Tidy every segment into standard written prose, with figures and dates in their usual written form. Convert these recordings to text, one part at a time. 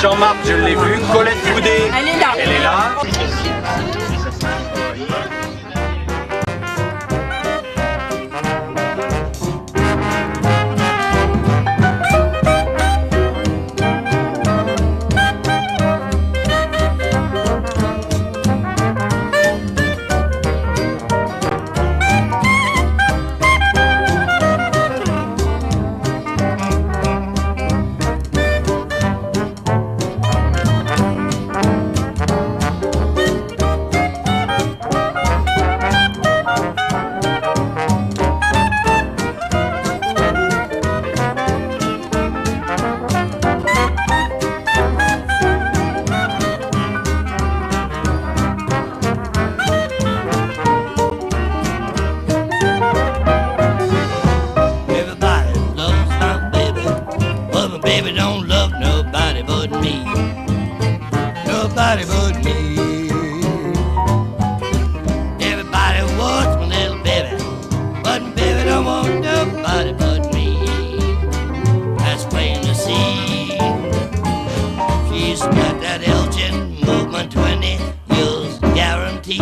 Jean-Marc, je l'ai vu. Colette Boudet. Elle est là. Elle est là. Baby don't love nobody but me. Nobody but me. Everybody wants my little baby, but baby don't want nobody but me. That's plain to see. She's got that Elgin movement 20 years guarantee.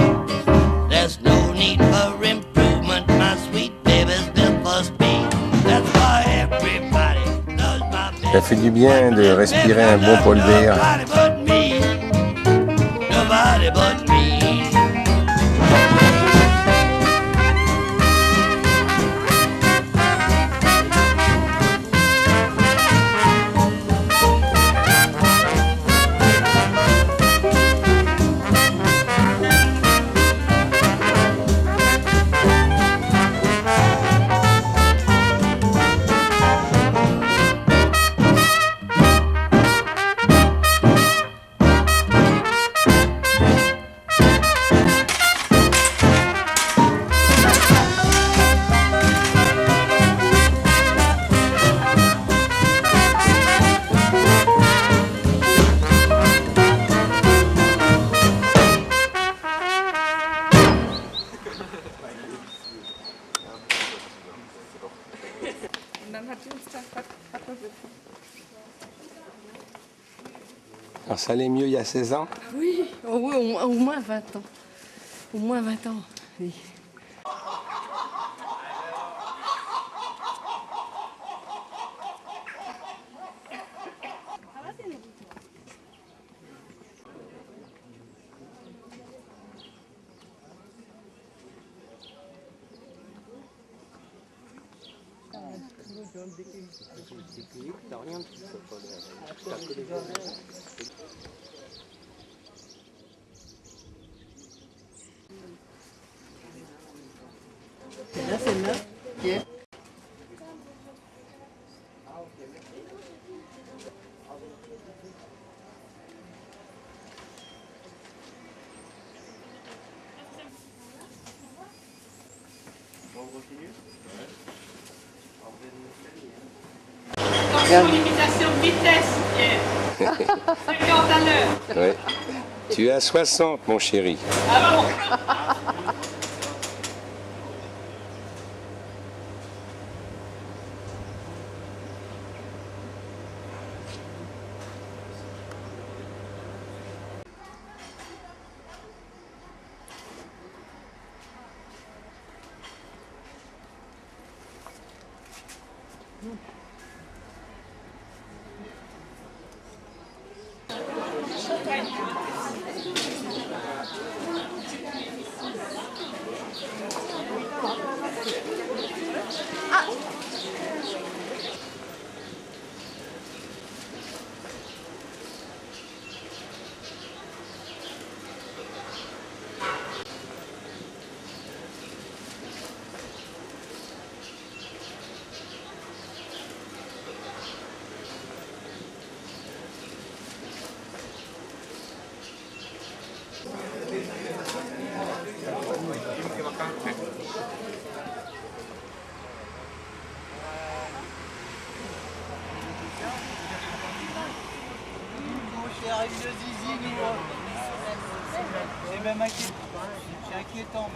There's no need for improvement. My sweet baby's built for speed. That's why everybody. Ça fait du bien de respirer un bon Paul Bert. Alors ça allait mieux il y a 16 ans? Oui, au moins 20 ans. Au moins 20 ans, oui. Là, c'est neuf. Okay. On continue? Attention, limitation de vitesse, Pierre. 50 à l'heure. Ouais. Tu es à 60, mon chéri. Ah bon? Avec le zizi, nous. C'est même inquiétant.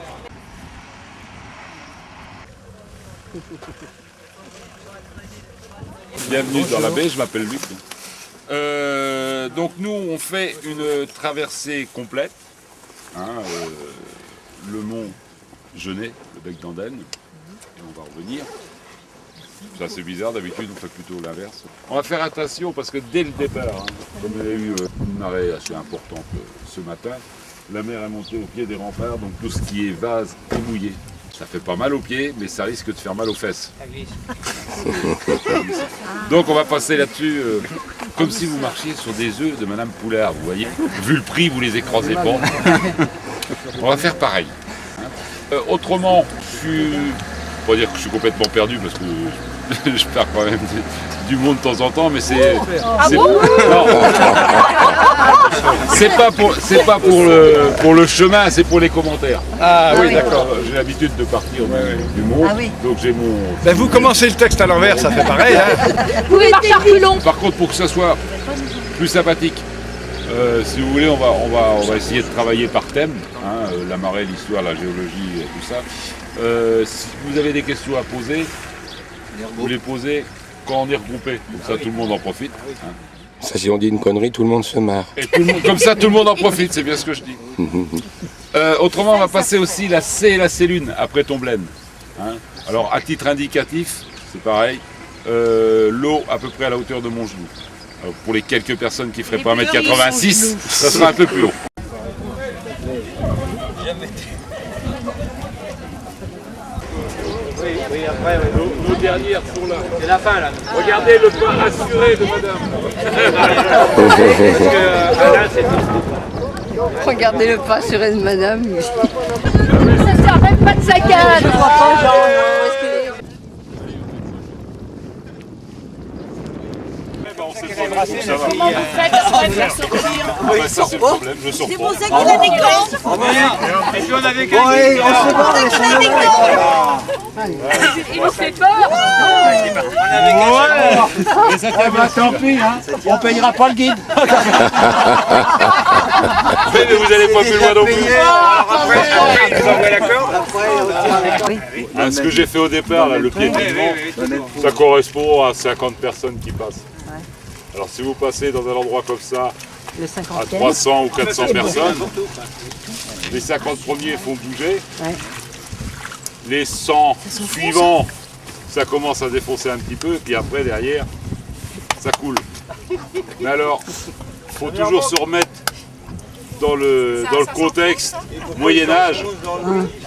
Bienvenue dans la baie, je m'appelle Luc. Donc nous, on fait une traversée complète. Hein, le mont Genet, le bec d'Andenne, et on va revenir. Ça c'est bizarre, d'habitude on fait plutôt l'inverse. On va faire attention parce que dès le départ, hein, comme il y a eu une marée assez importante ce matin, la mer est montée au pied des remparts, donc tout ce qui est vase est mouillé. Ça fait pas mal aux pieds, mais ça risque de faire mal aux fesses. Donc on va passer là-dessus comme si vous marchiez sur des œufs de Madame Poulard, vous voyez. Vu le prix, vous les écrasez pas. On va faire pareil. Autrement, je suis... Pas dire que je suis complètement perdu parce que je perds quand même du monde de temps en temps, mais c'est... C'est pas pour le chemin, c'est pour les commentaires. Ah oui, d'accord. J'ai l'habitude de partir du monde, donc j'ai mon... Ben vous commencez le texte à l'envers, ça fait pareil. Hein. Vous mettez plus long. Par contre, pour que ça soit plus sympathique, si vous voulez, on va essayer de travailler par thème, hein, la marée, l'histoire, la géologie, et tout ça. Si vous avez des questions à poser, vous les posez quand on est regroupé, comme ça tout le monde en profite. Hein. Ça, si on dit une connerie, tout le monde se marre. Et comme ça tout le monde en profite, c'est bien ce que je dis. Autrement, on va passer aussi la C et la C-Lune après Tomblaine. Hein. Alors, à titre indicatif, c'est pareil, l'eau à peu près à la hauteur de mon genou. Alors, pour les quelques personnes qui ne feraient pas 1m86, ça sera un peu plus haut. Oui, après, Nos dernières sont là. c'est la fin là. Regardez le pas assuré de madame. Alain, c'est Regardez le pas sur une madame. Ça sert même pas de saccade. Je crois pas, genre, Comment vous faites après de la sortir? Ça c'est le problème, je sors pas. C'est pour ça qu'on a des camps. Et puis on avait quelqu'un. Il nous fait peur. Mais ça tant pis, hein. On payera pas le guide. Mais vous n'allez pas plus loin non plus. Ce que j'ai fait au départ, là, le piétinement, ça correspond à 50 personnes qui passent. Alors si vous passez dans un endroit comme ça, à 300 ou 400 personnes, les 50 premiers font bouger, les 100 suivants, ça commence à défoncer un petit peu, puis après derrière, ça coule. Mais alors, il faut toujours se remettre dans le contexte Moyen-Âge,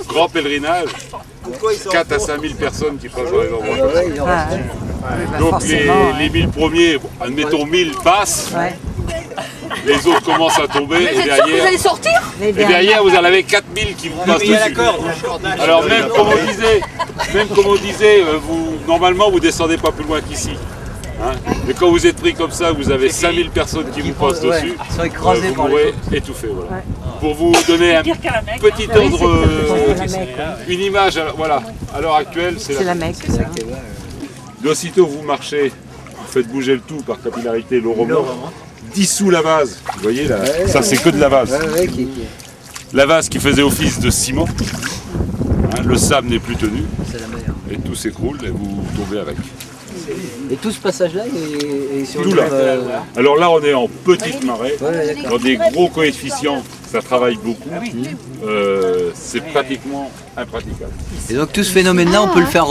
grand pèlerinage, 4 à 5 000 personnes qui passent dans les endroits comme ça. Donc les 1000 premiers, bon, admettons 1000 passent, les autres commencent à tomber et derrière, vous allez sortir? et derrière vous en avez 4000 qui vous passent dessus. Alors même comme on disait, normalement vous descendez pas plus loin qu'ici. Hein, mais quand vous êtes pris comme ça, vous avez 5000 personnes qui vous passent dessus, vous mourrez étouffé. Voilà. Pour vous donner un petit ordre, une image, voilà, à l'heure actuelle, c'est la Mecque. Aussitôt vous marchez, vous faites bouger le tout par capillarité, l'eau remonte, dissout la vase. Vous voyez là, ça c'est que de la vase. La vase qui faisait office de ciment, hein, le sable n'est plus tenu, et tout s'écroule et vous tombez avec. Et tout ce passage-là est sur Tout là. Alors là on est en petite marée, dans des gros coefficients, ça travaille beaucoup, c'est pratiquement impraticable. Et donc tout ce phénomène-là, on peut le faire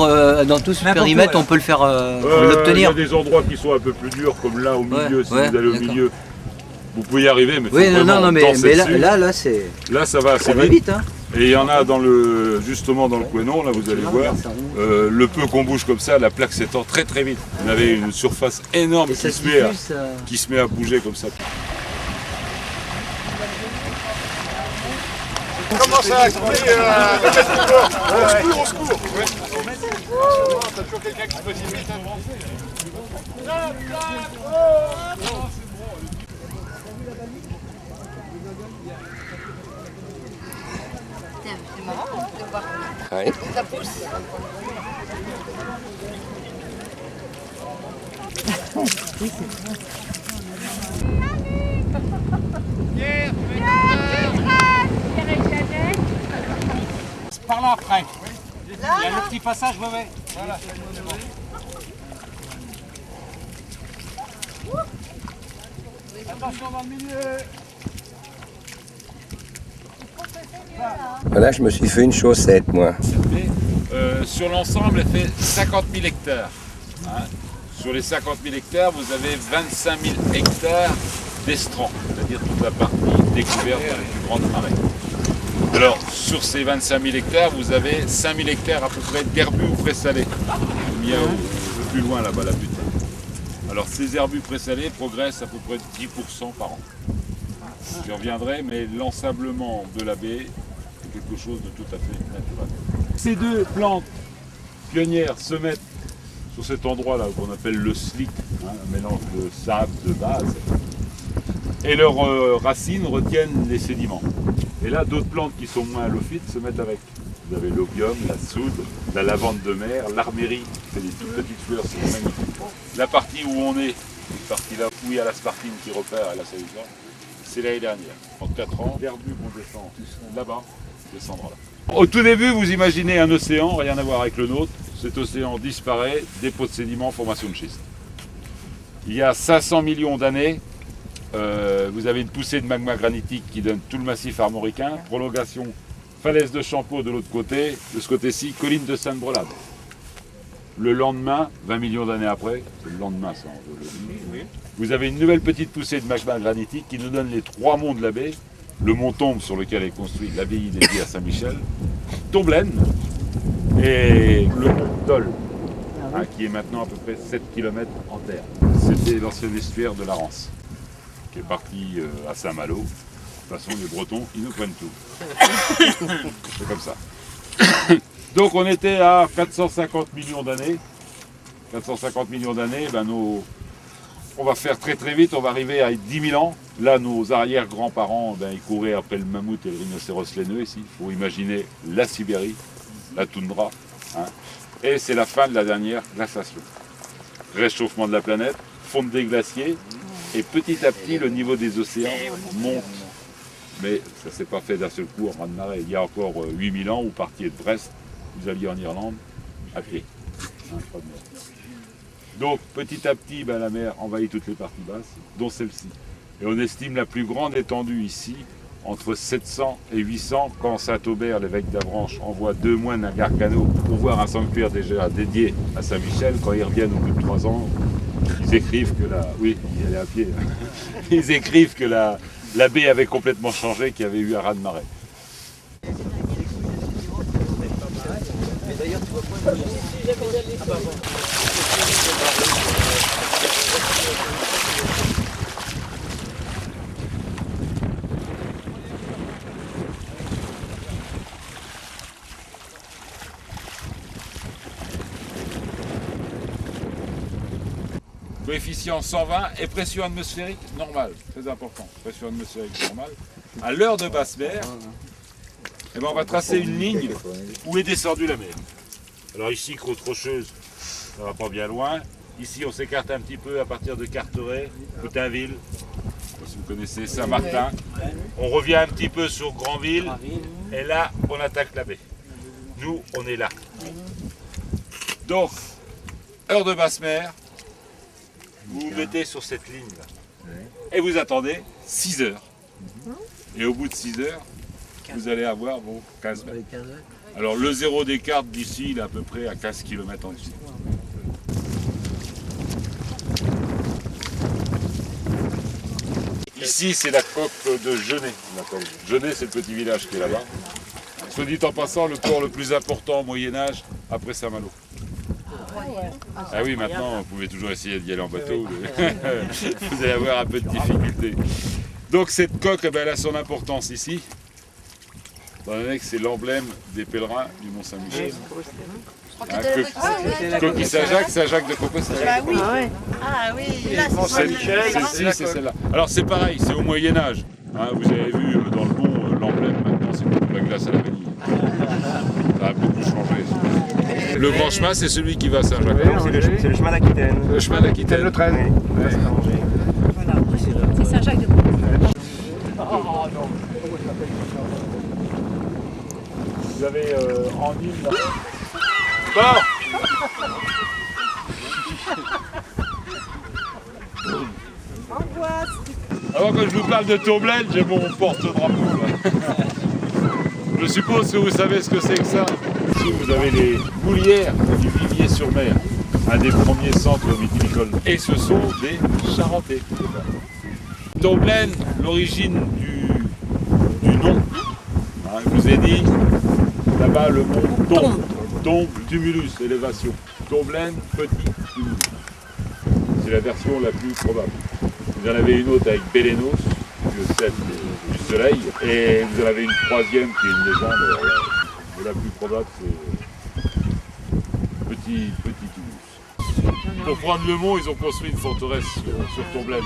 dans tout ce périmètre, on peut le faire l'obtenir. Il y a des endroits qui sont un peu plus durs, comme là au milieu, si vous allez au milieu, vous pouvez y arriver, mais oui, mais là c'est... Là ça va assez vite. Hein. Et il y en a justement dans le Couesnon, là vous allez voir, le peu qu'on bouge comme ça, la plaque s'étend très très vite. Vous avez une surface énorme qui se met à bouger comme ça. Comment ça? Au secours, au secours. T'as toujours quelqu'un qui se précipite. C'est marrant de voir ça pousse. Par là après. Il y a le petit passage, ouais. Voilà. Attention dans le milieu. Voilà, je me suis fait une chaussette, moi. Sur l'ensemble, elle fait 50 000 hectares. Hein. Sur les 50 000 hectares, vous avez 25 000 hectares d'estran, c'est-à-dire toute la partie découverte dans les plus grandes marais. Alors, sur ces 25 000 hectares, vous avez 5 000 hectares à peu près d'herbus ou présalés. Il y a un peu plus loin là-bas la butte. Alors, ces herbus présalés progressent à peu près de 10% par an. J'y reviendrai, mais l'ensablement de la baie est quelque chose de tout à fait naturel. Ces deux plantes pionnières se mettent sur cet endroit-là qu'on appelle le slick, hein, un mélange de sable, de base, et leurs racines retiennent les sédiments. Et là, d'autres plantes qui sont moins halophytes se mettent avec. Vous avez l'opium, la soude, la lavande de mer, l'armérie, c'est des toutes petites fleurs, c'est magnifique. La partie où on est, cette partie-là où il y a la spartine qui repère à la solution, c'est l'année dernière. En 4 ans, l'herbu vont descendre là-bas, descendra là. Au tout début, vous imaginez un océan, rien à voir avec le nôtre. Cet océan disparaît, dépôt de sédiments, formation de schiste. Il y a 500 millions d'années, vous avez une poussée de magma granitique qui donne tout le massif armoricain, prolongation falaise de Champeau de l'autre côté, de ce côté-ci, colline de Sainte-Brelade. Le lendemain, 20 millions d'années après, c'est le lendemain ça, vous avez une nouvelle petite poussée de magma granitique qui nous donne les 3 monts de la baie, le mont Tombe sur lequel est construite l'abbaye dédiée à Saint-Michel, Tomblaine et le mont Dol, hein, qui est maintenant à peu près 7 km en terre. C'était l'ancien estuaire de la Rance, qui est parti à Saint-Malo. De toute façon, les Bretons, ils nous prennent tout. C'est comme ça. Donc on était à 450 millions d'années. 450 millions d'années, ben on va faire très très vite, on va arriver à 10 000 ans. Là, nos arrière-grands-parents, ben, ils couraient après le mammouth et le rhinocéros laineux ici. Il faut imaginer la Sibérie, la toundra. Hein. Et c'est la fin de la dernière glaciation. Réchauffement de la planète, fonte des glaciers, et petit à petit, le niveau des océans monte. Mais ça ne s'est pas fait d'un seul coup en raz-de-marée. Il y a encore 8000 ans, vous partiez de Brest, vous alliez en Irlande, à pied. Hein, pas de mer. Donc, petit à petit, ben, la mer envahit toutes les parties basses, dont celle-ci. Et on estime la plus grande étendue ici, entre 700 et 800, quand Saint-Aubert, l'évêque d'Avranches, envoie 2 moines à Gargano pour voir un sanctuaire déjà dédié à Saint-Michel. Quand ils reviennent au bout de 3 ans, ils écrivent que la... Oui, ils allaient à pied. Ils écrivent que la baie avait complètement changé, qu'il y avait eu un raz-de-marée. Coefficient 120 et pression atmosphérique normale, très important, pression atmosphérique normale. À l'heure de basse mer, eh ben on va tracer une ligne où est descendue la mer. Alors ici, Côte Rocheuse, ça va pas bien loin. Ici, on s'écarte un petit peu à partir de Carteret, Coutainville, si vous connaissez Saint-Martin. On revient un petit peu sur Granville, et là, on attaque la baie. Nous, on est là. Donc, heure de basse mer, vous vous mettez sur cette ligne-là. Et vous attendez 6 heures. Et au bout de 6 heures, vous allez avoir vos 15 mètres. Alors le zéro des cartes d'ici, il est à peu près à 15 km en dessous. Ici, c'est la coque de Genet. Genet, c'est le petit village qui est là-bas. Soit dit en passant, le port le plus important au Moyen-Âge, après Saint-Malo. Ah oui, maintenant, vous pouvez toujours essayer d'y aller en bateau. Vous allez avoir un peu de difficulté. Donc cette coque, eh ben, elle a son importance ici. Dans le que c'est l'emblème des pèlerins du Mont-Saint-Michel. Coquille Saint-Jacques, Saint-Jacques de Compostelle. Ah oui. Ah oui, là, Celle-ci, c'est celle-là. Alors c'est pareil, c'est au Moyen-Âge. Hein, vous avez vu dans le pont, l'emblème maintenant, c'est la glace à la vanille. Ça a beaucoup changé. Le grand chemin, c'est celui qui va à Saint-Jacques. C'est le chemin d'Aquitaine. Le chemin d'Aquitaine. Le train. C'est Saint-Jacques de Compostelle. Oh non. Vous avez en île là. Bon. Angoisse. Alors quand je vous parle de Tomblaine, j'ai mon porte-drapeau là. Je suppose que vous savez ce que c'est que ça. Ici vous avez les Boulières du Vivier-sur-Mer, un des premiers centres vitivicoles. Et ce sont des Charentais. Tomblaine, l'origine du nom. Hein, je vous ai dit, là-bas le mont tombe, tumulus, élévation. Tomblaine, petit tumulus. C'est la version la plus probable. Vous en avez une autre avec Bélénos, le sel du soleil, et vous en avez une troisième qui est une légende. Mais la plus probable, c'est petit tumulus. Pour prendre le mont, ils ont construit une forteresse sur Tomblaine.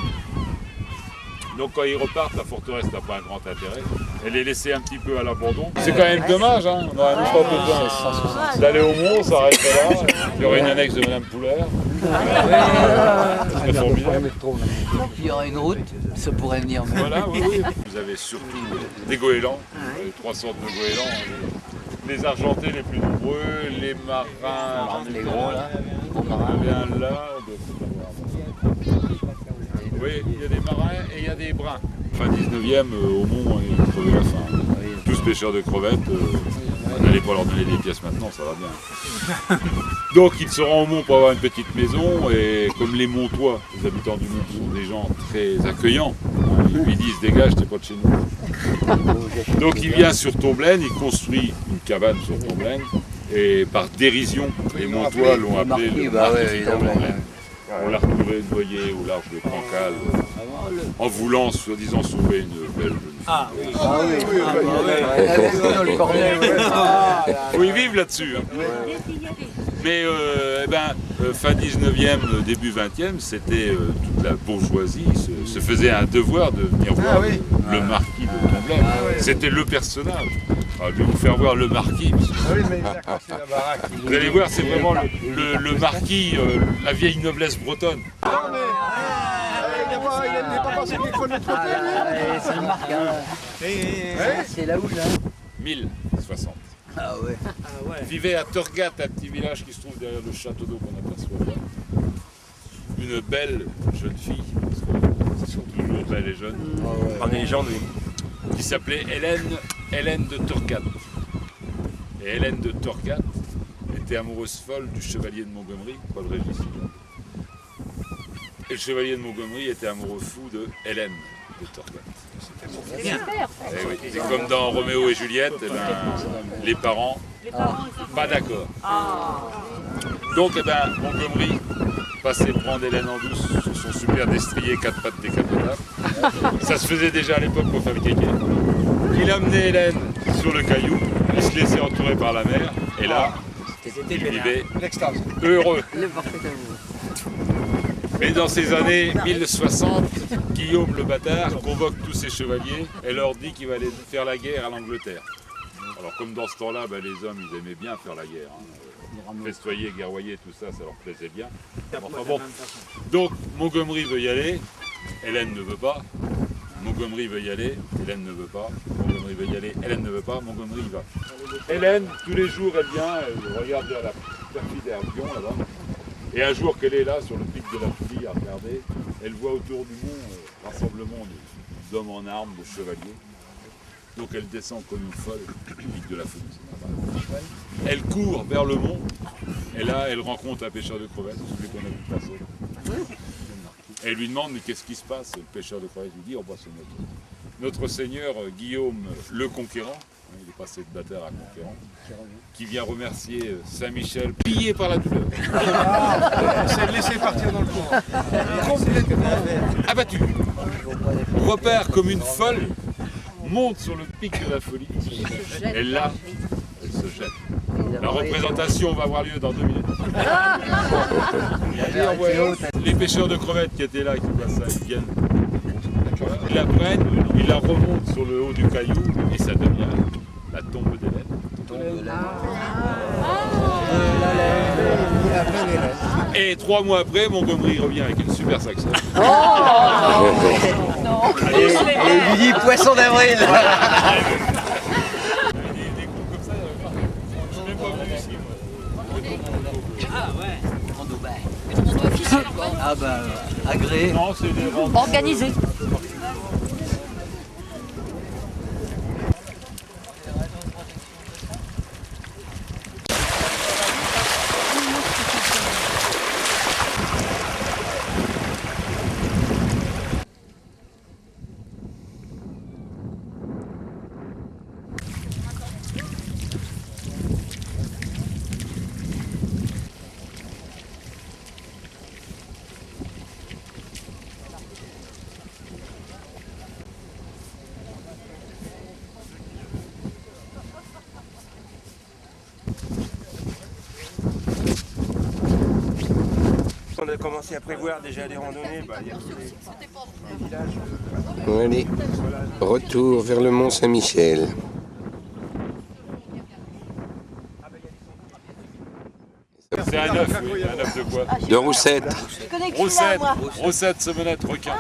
Donc quand ils repartent, la forteresse n'a pas un grand intérêt. Elle est laissée un petit peu à l'abandon. C'est quand même dommage, hein. On n'aurait même pas besoin d'aller au mont, on s'arrêterait là. Il y aurait une annexe de Madame Poulaire. C'est formidable. Il y aura une route, ça pourrait venir. Mais... Voilà, oui. Vous avez surtout des goélands, 3 sortes de goélands. Les argentés les plus nombreux, les marins, les gros là, les gros marins. Il y en a un là, oui, il y a des marins et il y a des bruns. Fin 19e, au Mont, ils crevaient la faim. Tous pêcheurs de crevettes, n'allez pas leur donner des pièces maintenant, ça va bien. Donc ils se rendent au Mont pour avoir une petite maison, et comme les Montois, les habitants du Mont, sont des gens très accueillants, ils lui disent dégage, t'es pas de chez nous. Donc il vient sur Tomblaine, il construit une cabane sur Tomblaine, et par dérision, les Montois l'ont appelé le marquis de Tomblaine. On l'a retrouvé noyé au large de Cancale, en voulant, soi-disant, sauver une belle jeune fille. Ah oui, dans le cornet. Faut y vivre là-dessus. Hein. Mais fin 19e, début 20e, c'était toute la bourgeoisie se faisait un devoir de venir voir le marquis de Tomblaine. C'était le personnage. Alors, je vais vous faire voir le marquis. Vous allez voir, c'est vraiment le marquis, la vieille noblesse bretonne. Non mais il n'est pas passé qu'il faut notre côté. C'est le marque. C'est la houle là. 1060. Ah ouais. Vivait à Torgat, un petit village qui se trouve derrière le château d'eau qu'on aperçoit là. Une belle jeune fille, parce que c'est toujours belle et jeune. Par des légendes, oui. Qui s'appelait Hélène de Torgat. Et Hélène de Torgat était amoureuse folle du chevalier de Montgomery, Paul Régis. Et le chevalier de Montgomery était amoureux fou de Hélène de Torgat. Et oui, c'est comme dans Roméo et Juliette, les parents pas d'accord. Donc Montgomery passait prendre Hélène en douce sur son super destrier 4 pattes décapotable. Ça se faisait déjà à l'époque pour fabriquer. Il amenait Hélène sur le caillou, il se laissait entourer par la mer, et là, il vivait heureux. Mais dans ces années 1060, Guillaume le bâtard convoque tous ses chevaliers et leur dit qu'il va aller faire la guerre à l'Angleterre. Alors comme dans ce temps-là, les hommes ils aimaient bien faire la guerre. Hein. Festoyer, guerroyer, tout ça, ça leur plaisait bien. Enfin bon. Donc Montgomery veut y aller, Hélène ne veut pas. Montgomery veut y aller, Hélène ne veut pas. Montgomery veut y aller, Hélène ne veut pas. Montgomery y va. Hélène, tous les jours, elle vient, elle regarde la perfide Herbion là-bas. Et un jour qu'elle est là, sur le pic de la Fouille, à regarder, elle voit autour du mont rassemblement d'hommes en armes, de chevaliers. Donc elle descend comme une folle, du pic de la Fouille. Elle court vers le mont, et là, elle rencontre un pêcheur de crevettes, celui qu'on a vu passer. Elle lui demande, mais qu'est-ce qui se passe? Le pêcheur de crevettes lui dit, oh bah c'est notre seigneur Guillaume le Conquérant, il est passé de bâtard à Conquérant, qui vient remercier Saint-Michel, pillé par la douleur. C'est le laisser partir dans le courant. Complètement abattu. Repart comme une folle, monte sur le pic de la folie, et là, elle se jette. La représentation va avoir lieu dans 2 minutes. Les pêcheurs de crevettes qui étaient là, qui voient ça, ils viennent. Ils la prennent, ils la remontent sur le haut du caillou et ça devient la tombe d'Hélène. Et 3 mois après, Montgomery revient avec une super saxo. Et il dit poisson d'avril. Ah bah, agréé. Non, c'est des Organisé. qu'on a commencé à prévoir déjà des randonnées, il y a des villages. Allez, retour vers le Mont Saint-Michel. C'est un œuf, oui. Un œuf de quoi? De Roussette. Roussette, semenette, requin.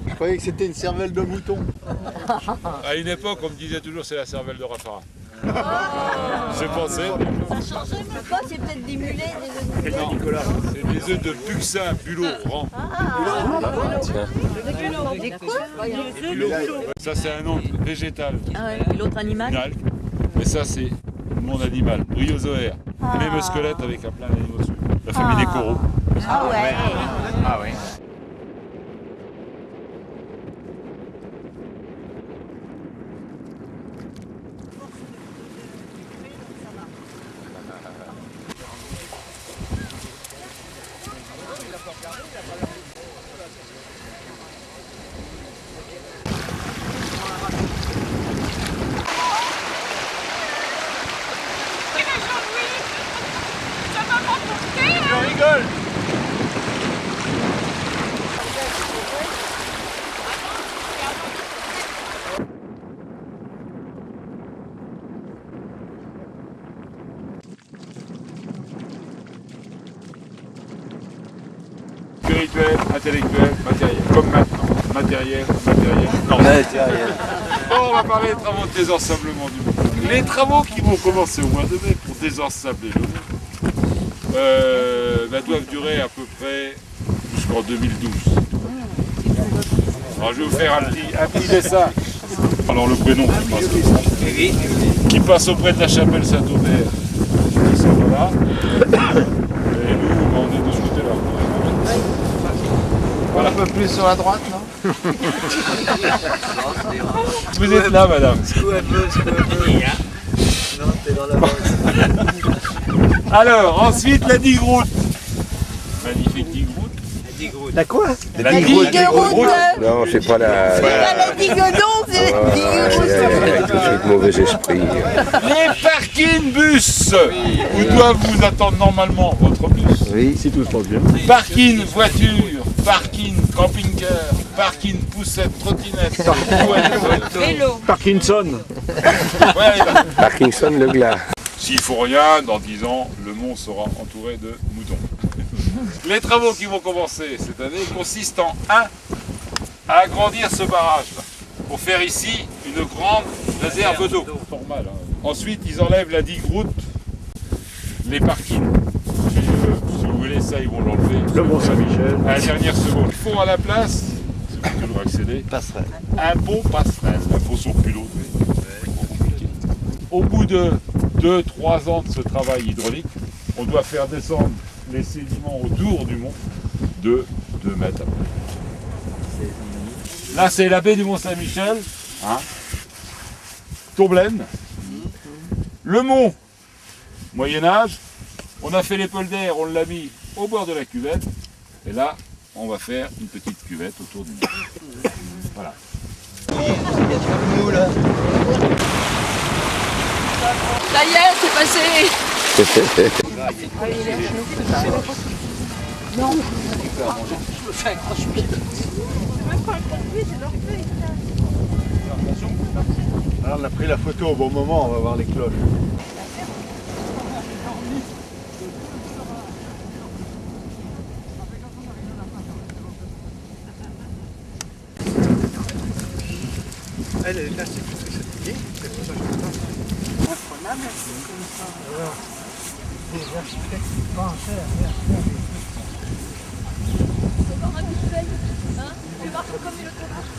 Je croyais que c'était une cervelle de mouton. À une époque, on me disait toujours c'est la cervelle de Raffarin. J'ai pensé. Ça change même pas, c'est peut-être des mulets, des œufs de Non, c'est des œufs de puxin, bulot, rang. Ça, c'est un nom végétal. Et l'autre animal? Mais ça, c'est mon animal, bryozoaire. Même squelette avec un plein d'animaux dessus. La famille des coraux. Ah ouais. Ah oui. Je rigole. Spirituel, intellectuel, matériel. Comme maintenant. Matériel, non. Bon, on va parler des travaux de désensablement du monde. Les travaux qui vont commencer au mois de mai pour désensabler le monde doivent durer à peu près jusqu'en 2012. Alors je vais vous faire un petit dessin. Alors le prénom qui passe auprès de la chapelle Saint-Aubert, qui s'en va là. Et nous, on est de ce côté-là. Voilà. Un peu plus sur la droite, non? Vous êtes là, madame. Non, t'es dans la base. Alors, ensuite la digue-route. Magnifique digue-route. La quoi? La digue-route. Non, c'est pas la... La digue d'eau, c'est la digue. Avec tout de mauvais esprit. Les parking bus où doivent vous attendre normalement votre bus. Oui. Si tout se passe bien. Parking voiture, parking camping-car, parking poussette, trottinette, Vélo. Parkinson. ouais, Parkinson Le Glas. s'il ne faut rien, dans 10 ans, le mont sera entouré de moutons. Les travaux qui vont commencer cette année consistent en 1 à agrandir ce barrage pour faire ici une grande réserve d'eau. Normal, hein. Ensuite, ils enlèvent la digue-route, les parkings. Si vous voulez ça, ils vont l'enlever. Le Mont Saint-Michel. À la dernière seconde. Ils font à la place, si vous toujours accéder, un pont passerelle. Il faut son pilote, mais c'est pas compliqué. Au bout de 2-3 ans de ce travail hydraulique, on doit faire descendre les sédiments autour du mont de 2 mètres à peu près. Là, c'est la baie du Mont Saint-Michel, hein. Tomblaine. Le mont, Moyen-Âge. On a fait les polders, on l'a mis au bord de la cuvette. Et là, on va faire une petite cuvette autour du mont. Voilà. Ça y est, c'est passé. Alors on a pris la photo au bon moment, on va voir les cloches. Elle est là, c'est plutôt fatiguée, c'est pour ça que je suis content. Imprenable, comme ça. Alors, des architectes qui pensaient à faire ça. C'est pas habituel, hein? Tu marches comme une automate.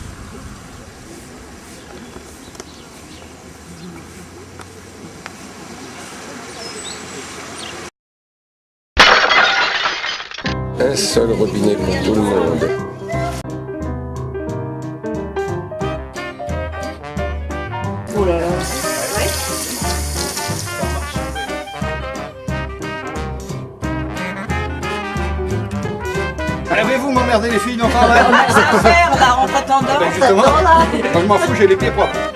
Un seul robinet pour tout le monde. Oh là là. Avez-vous m'emmerder les filles, non, quand même? Ça va faire là en t'attendant. Justement, moi je m'en fous, j'ai les pieds propres.